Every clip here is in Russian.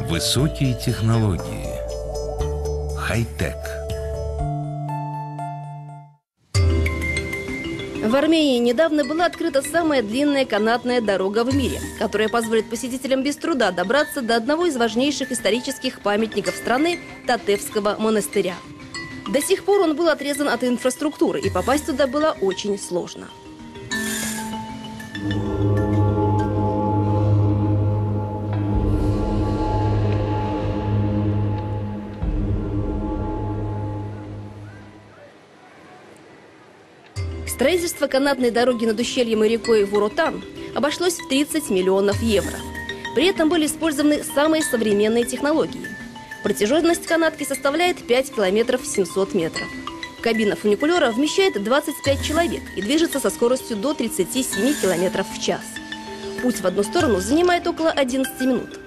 Высокие технологии. Хай-тек. В Армении недавно была открыта самая длинная канатная дорога в мире, которая позволит посетителям без труда добраться до одного из важнейших исторических памятников страны – Татевского монастыря. До сих пор он был отрезан от инфраструктуры, и попасть туда было очень сложно. Строительство канатной дороги над ущельем и рекой Вуротан обошлось в 30 миллионов евро. При этом были использованы самые современные технологии. Протяженность канатки составляет 5 километров 700 метров. Кабина фуникулера вмещает 25 человек и движется со скоростью до 37 километров в час. Путь в одну сторону занимает около 11 минут.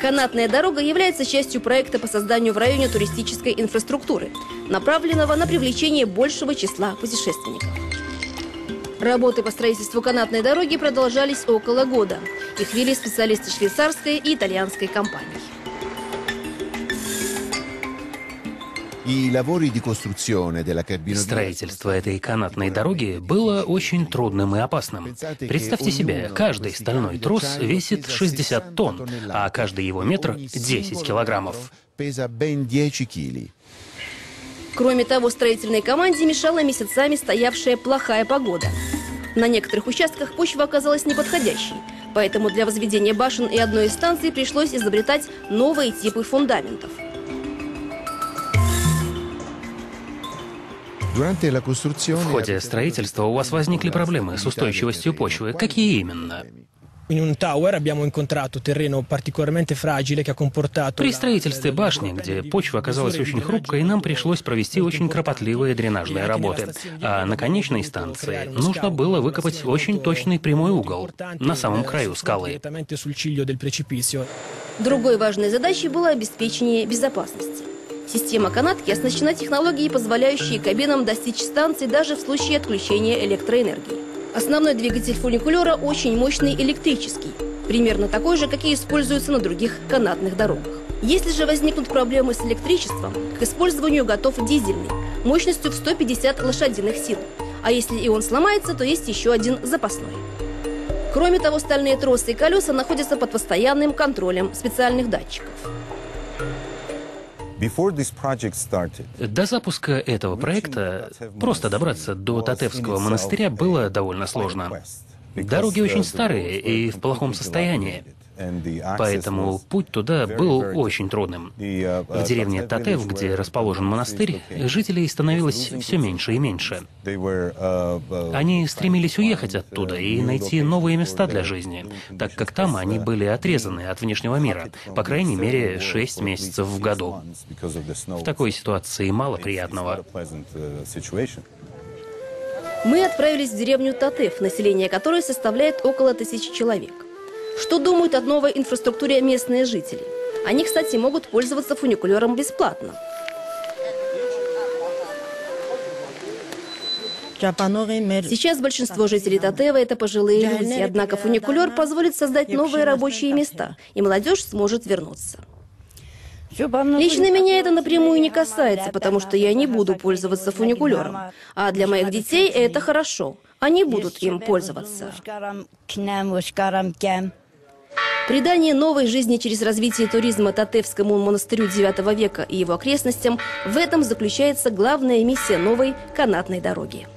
Канатная дорога является частью проекта по созданию в районе туристической инфраструктуры, направленного на привлечение большего числа путешественников. Работы по строительству канатной дороги продолжались около года. Их вели специалисты швейцарской и итальянской компаний. Строительство этой канатной дороги было очень трудным и опасным. Представьте себе, каждый стальной трос весит 60 тонн, а каждый его метр – 10 килограммов. Кроме того, строительной команде мешала месяцами стоявшая плохая погода. На некоторых участках почва оказалась неподходящей, поэтому для возведения башен и одной из станций пришлось изобретать новые типы фундаментов. В ходе строительства у вас возникли проблемы с устойчивостью почвы. Какие именно? При строительстве башни, где почва оказалась очень хрупкой, нам пришлось провести очень кропотливые дренажные работы. А на конечной станции нужно было выкопать очень точный прямой угол на самом краю скалы. Другой важной задачей было обеспечение безопасности. Система канатки оснащена технологией, позволяющей кабинам достичь станции даже в случае отключения электроэнергии. Основной двигатель фуникулера очень мощный электрический, примерно такой же, какие используются на других канатных дорогах. Если же возникнут проблемы с электричеством, к использованию готов дизельный, мощностью в 150 лошадиных сил. А если и он сломается, то есть еще один запасной. Кроме того, стальные тросы и колеса находятся под постоянным контролем специальных датчиков. До запуска этого проекта просто добраться до Татевского монастыря было довольно сложно. Дороги очень старые и в плохом состоянии, поэтому путь туда был очень трудным. В деревне Татев, где расположен монастырь, жителей становилось все меньше и меньше. Они стремились уехать оттуда и найти новые места для жизни, так как там они были отрезаны от внешнего мира, по крайней мере, 6 месяцев в году. В такой ситуации мало приятного. Мы отправились в деревню Татев, население которой составляет около 1000 человек. Что думают о новой инфраструктуре местные жители? Они, кстати, могут пользоваться фуникулером бесплатно. Сейчас большинство жителей Татева – это пожилые люди, однако фуникулер позволит создать новые рабочие места, и молодежь сможет вернуться. Лично меня это напрямую не касается, потому что я не буду пользоваться фуникулером. А для моих детей это хорошо. Они будут им пользоваться. Придание новой жизни через развитие туризма Татевскому монастырю IX века и его окрестностям – в этом заключается главная миссия новой канатной дороги.